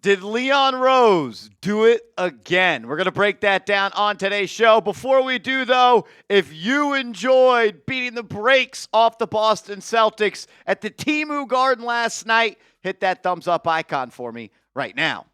Did Leon Rose do it again? We're going to break that down on today's show. Before we do, though, if you enjoyed beating the brakes off the Boston Celtics at the Temu Garden last night, hit that thumbs up icon for me right now.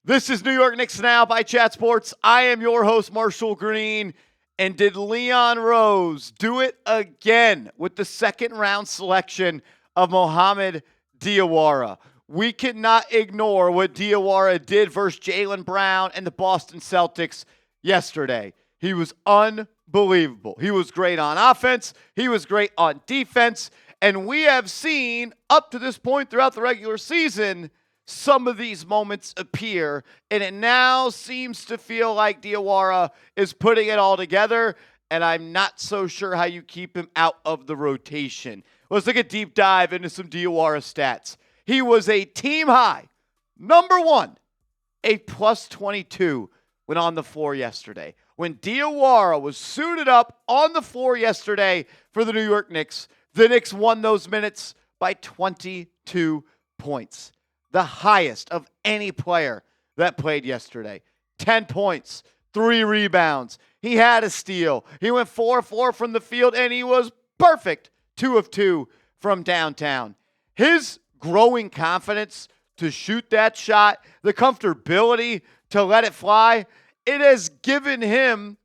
This is New York Knicks Now by Chat Sports. I am your host, Marshall Green. And did Leon Rose do it again with the second round selection of Mohamed Diawara? We cannot ignore what Diawara did versus Jalen Brown and the Boston Celtics yesterday. He was unbelievable. He was great on offense. He was great on defense. And we have seen up to this point throughout the regular season some of these moments appear, and it now seems to feel like Diawara is putting it all together, and I'm not so sure how you keep him out of the rotation. Let's take a deep dive into some Diawara stats. He was a team high, number one, a plus 22 when on the floor yesterday. When Diawara was suited up on the floor yesterday for the New York Knicks, the Knicks won those minutes by 22 points. The highest of any player that played yesterday. 10 points, 3 rebounds. He had a steal. He went 4-4 from the field, and he was perfect. 2 of 2 from downtown. His growing confidence to shoot that shot, the comfortability to let it fly, it has given him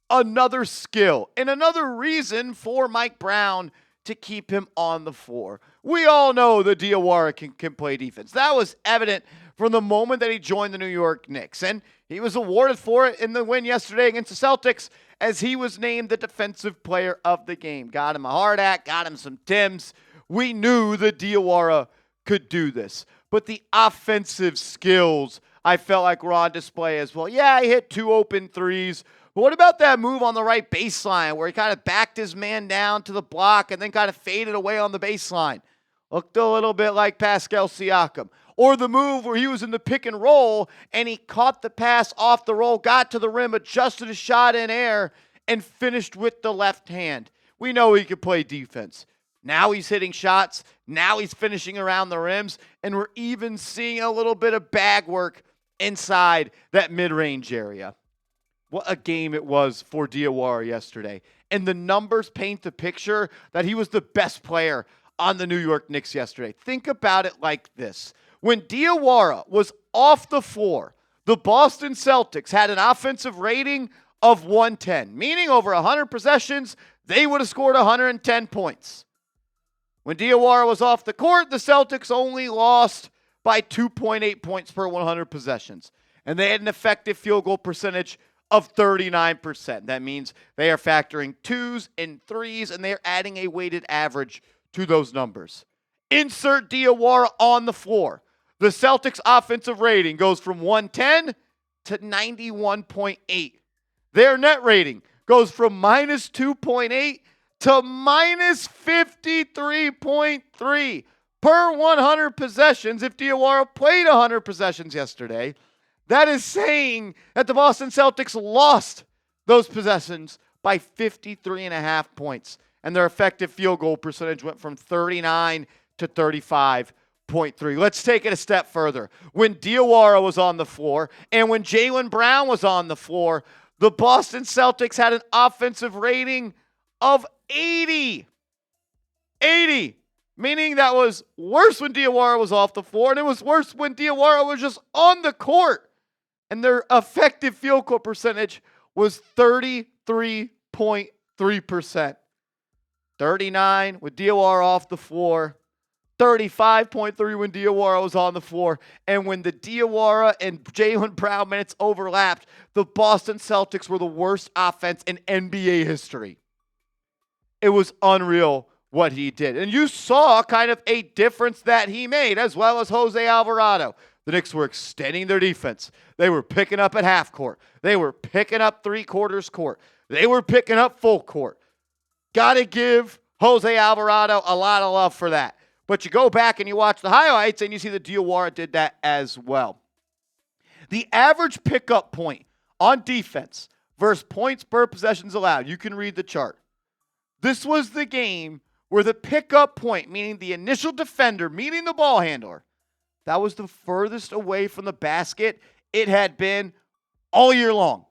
another skill and another reason for Mike Brown to keep him on the floor. We all know that Diawara can play defense. That was evident from the moment that he joined the New York Knicks. And he was awarded for it in the win yesterday against the Celtics as he was named the defensive player of the game. Got him a hard hat, got him some Tims. We knew that Diawara could do this. But the offensive skills, I felt like were on display as well. Yeah, he hit 2 open threes. But what about that move on the right baseline where he kind of backed his man down to the block and then kind of faded away on the baseline? Looked a little bit like Pascal Siakam. Or the move where he was in the pick and roll and he caught the pass off the roll, got to the rim, adjusted his shot in air, and finished with the left hand. We know he could play defense. Now he's hitting shots. Now he's finishing around the rims. And we're even seeing a little bit of bag work inside that mid-range area. What a game it was for Diawara yesterday. And the numbers paint the picture that he was the best player on the New York Knicks yesterday. Think about it like this. When Diawara was off the floor, the Boston Celtics had an offensive rating of 110, meaning over 100 possessions, they would have scored 110 points. When Diawara was off the court, the Celtics only lost by 2.8 points per 100 possessions. And they had an effective field goal percentage of 39%. That means they are factoring 2s and 3s, and they are adding a weighted average to those numbers. Insert Diawara on the floor. The Celtics' offensive rating goes from 110 to 91.8. Their net rating goes from minus 2.8 to minus 53.3 per 100 possessions if Diawara played 100 possessions yesterday. That is saying that the Boston Celtics lost those possessions by 53.5 points. And their effective field goal percentage went from 39 to 35.3. Let's take it a step further. When Diawara was on the floor and when Jalen Brown was on the floor, the Boston Celtics had an offensive rating of 80. 80. Meaning that was worse when Diawara was off the floor, and it was worse when Diawara was just on the court. And their effective field goal percentage was 33.3%. 39 with Diawara off the floor. 35.3 when Diawara was on the floor. And when the Diawara and Jalen Brown minutes overlapped, the Boston Celtics were the worst offense in NBA history. It was unreal what he did. And you saw kind of a difference that he made, as well as Jose Alvarado. The Knicks were extending their defense. They were picking up at half court. They were picking up 3/4 court. They were picking up full court. Got to give Jose Alvarado a lot of love for that. But you go back and you watch the highlights and you see that Diawara did that as well. The average pickup point on defense versus points per possessions allowed, you can read the chart. This was the game where the pickup point, meaning the initial defender, meaning the ball handler, that was the furthest away from the basket it had been all year long.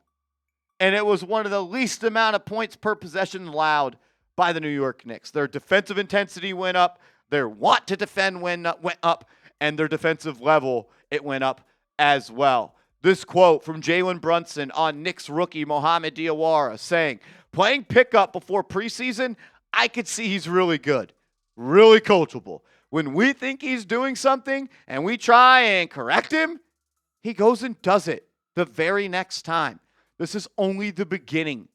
And it was one of the least amount of points per possession allowed by the New York Knicks. Their defensive intensity went up, their want to defend went up, and their defensive level, it went up as well. This quote from Jalen Brunson on Knicks rookie Mohamed Diawara saying, playing pickup before preseason, I could see he's really good, really coachable. When we think he's doing something and we try and correct him, he goes and does it the very next time. This is only the beginning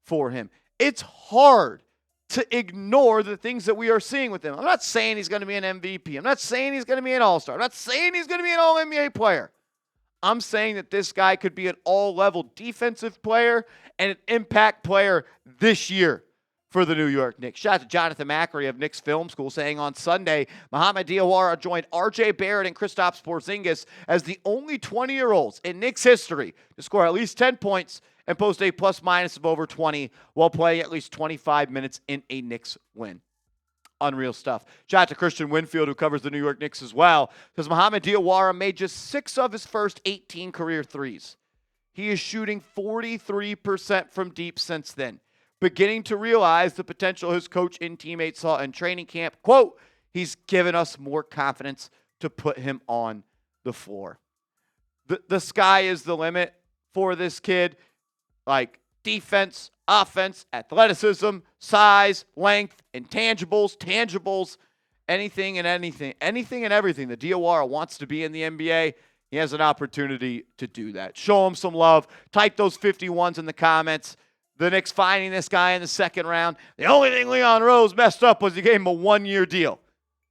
for him. It's hard to ignore the things that we are seeing with him. I'm not saying he's going to be an MVP. I'm not saying he's going to be an all-star. I'm not saying he's going to be an all-NBA player. I'm saying that this guy could be an all-level defensive player and an impact player this year for the New York Knicks. Shout out to Jonathan Macri of Knicks Film School saying on Sunday, Mohamed Diawara joined R.J. Barrett and Kristaps Porzingis as the only 20-year-olds in Knicks history to score at least 10 points and post a plus-minus of over 20 while playing at least 25 minutes in a Knicks win. Unreal stuff. Shout out to Christian Winfield, who covers the New York Knicks as well, because Mohamed Diawara made just 6 of his first 18 career threes. He is shooting 43% from deep since then, beginning to realize the potential his coach and teammates saw in training camp. Quote, he's given us more confidence to put him on the floor. The sky is the limit for this kid. Like defense, offense, athleticism, size, length, intangibles, tangibles, anything and everything that Diawara wants to be in the NBA, he has an opportunity to do that. Show him some love. Type those 51s in the comments. The Knicks finding this guy in the second round. The only thing Leon Rose messed up was he gave him a 1-year deal.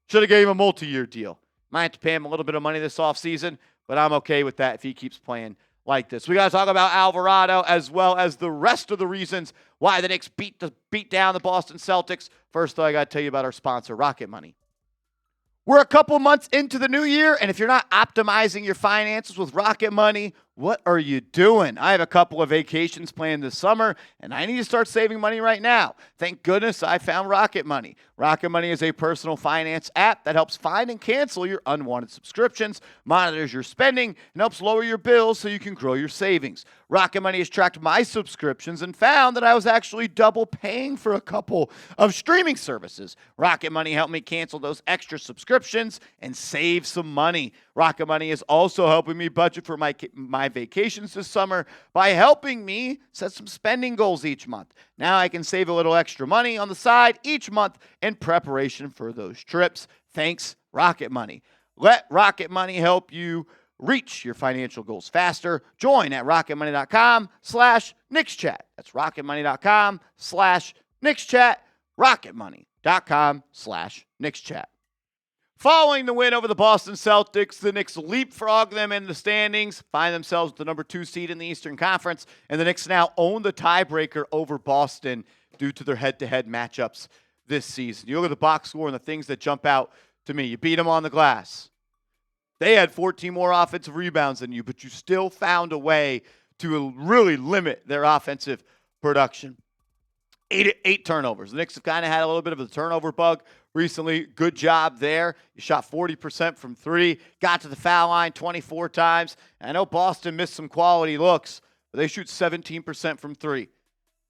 Should have gave him a multi-year deal. Might have to pay him a little bit of money this offseason, but I'm okay with that if he keeps playing like this. We got to talk about Alvarado as well as the rest of the reasons why the Knicks beat down the Boston Celtics. First, though, I got to tell you about our sponsor, Rocket Money. We're a couple months into the new year, and if you're not optimizing your finances with Rocket Money, what are you doing? I have a couple of vacations planned this summer, and I need to start saving money right now. Thank goodness I found Rocket Money. Rocket Money is a personal finance app that helps find and cancel your unwanted subscriptions, monitors your spending, and helps lower your bills so you can grow your savings. Rocket Money has tracked my subscriptions and found that I was actually double paying for a couple of streaming services. Rocket Money helped me cancel those extra subscriptions and save some money. Rocket Money is also helping me budget for my vacations this summer by helping me set some spending goals each month. Now I can save a little extra money on the side each month in preparation for those trips. Thanks, Rocket Money. Let Rocket Money help you reach your financial goals faster. Join at rocketmoney.com/KnicksChat. That's rocketmoney.com/KnicksChat. rocketmoney.com/KnicksChat. Following the win over the Boston Celtics, the Knicks leapfrog them in the standings, find themselves with the number 2 seed in the Eastern Conference, and the Knicks now own the tiebreaker over Boston due to their head-to-head matchups this season. You look at the box score and the things that jump out to me. You beat them on the glass. They had 14 more offensive rebounds than you, but you still found a way to really limit their offensive production. Eight turnovers. The Knicks have kind of had a little bit of a turnover bug recently. Good job there. You shot 40% from 3, got to the foul line 24 times. And I know Boston missed some quality looks, but they shoot 17% from 3.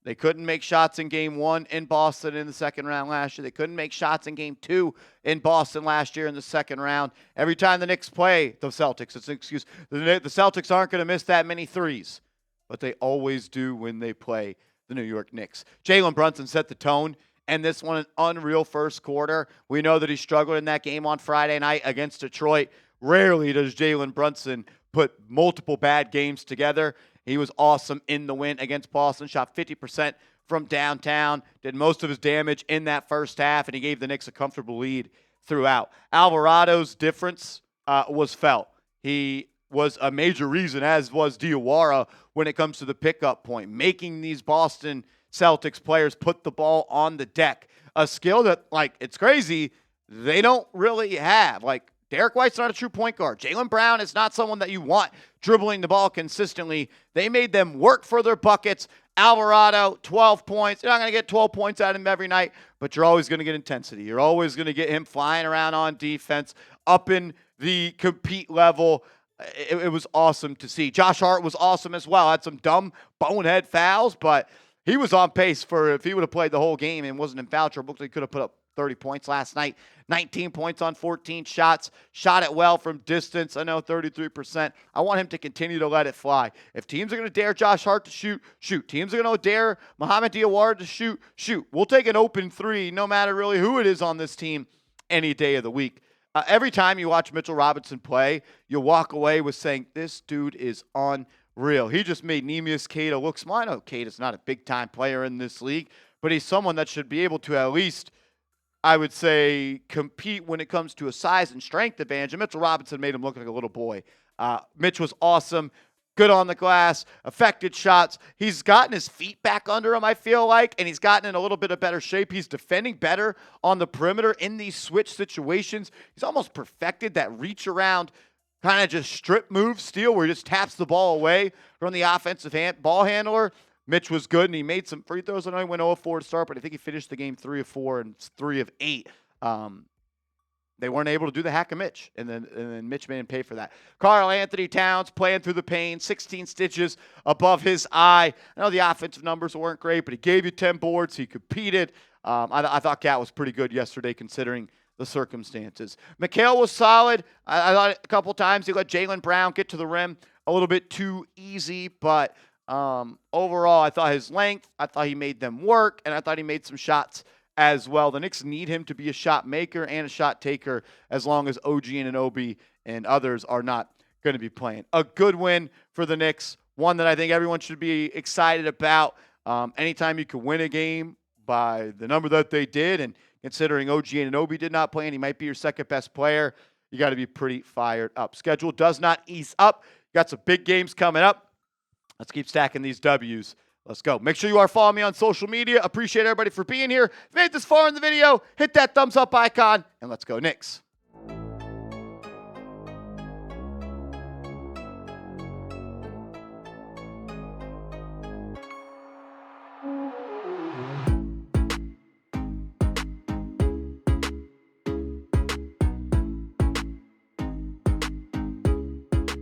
They couldn't make shots in Game 1 in Boston in the second round last year. They couldn't make shots in Game 2 in Boston last year in the second round. Every time the Knicks play the Celtics, the Celtics aren't going to miss that many threes, but they always do when they play the New York Knicks. Jalen Brunson set the tone, and this one an unreal first quarter. We know that he struggled in that game on Friday night against Detroit. Rarely does Jalen Brunson put multiple bad games together. He was awesome in the win against Boston, shot 50% from downtown, did most of his damage in that first half, and he gave the Knicks a comfortable lead throughout. Alvarado's difference was felt. He was a major reason, as was Diawara, when it comes to the pickup point, making these Boston Celtics players put the ball on the deck. A skill that, it's crazy, they don't really have. Derek White's not a true point guard. Jaylen Brown is not someone that you want dribbling the ball consistently. They made them work for their buckets, Alvarado, 12 points. You're not going to get 12 points out of him every night, but you're always going to get intensity. You're always going to get him flying around on defense, up in the compete level. It was awesome to see. Josh Hart was awesome as well. Had some dumb bonehead fouls, but he was on pace for, if he would have played the whole game and wasn't in foul trouble, he could have put up 30 points last night. 19 points on 14 shots. Shot it well from distance. I know 33%. I want him to continue to let it fly. If teams are going to dare Josh Hart to shoot, shoot. Teams are going to dare Mohamed Diawara to shoot, shoot. We'll take an open three no matter really who it is on this team any day of the week. Every time you watch Mitchell Robinson play, you'll walk away with saying, this dude is unreal. He just made Neemias Queta look small. I know Queta's not a big-time player in this league, but he's someone that should be able to at least, I would say, compete when it comes to a size and strength advantage. And Mitchell Robinson made him look like a little boy. Mitch was awesome. Good on the glass, affected shots. He's gotten his feet back under him, I feel like, and he's gotten in a little bit of better shape. He's defending better on the perimeter in these switch situations. He's almost perfected that reach around, kind of just strip move steal where he just taps the ball away from the offensive ball handler. Mitch was good, and he made some free throws. I know he went 0-4 to start, but I think he finished the game 3 of 4 and 3 of 8. They weren't able to do the hack of Mitch, and then Mitch made him pay for that. Karl-Anthony Towns playing through the pain, 16 stitches above his eye. I know the offensive numbers weren't great, but he gave you 10 boards. He competed. I thought Cat was pretty good yesterday considering the circumstances. Mikal was solid. I thought a couple times he let Jalen Brown get to the rim a little bit too easy, but overall I thought his length, I thought he made them work, and I thought he made some shots as well. The Knicks need him to be a shot maker and a shot taker as long as OG and Anunoby and others are not going to be playing. A good win for the Knicks, one that I think everyone should be excited about. Anytime you can win a game by the number that they did, and considering OG and Anunoby did not play and he might be your second best player, you got to be pretty fired up. Schedule does not ease up. You got some big games coming up. Let's keep stacking these W's. Let's go. Make sure you are following me on social media. Appreciate everybody for being here. If you made this far in the video, hit that thumbs up icon, and let's go Knicks.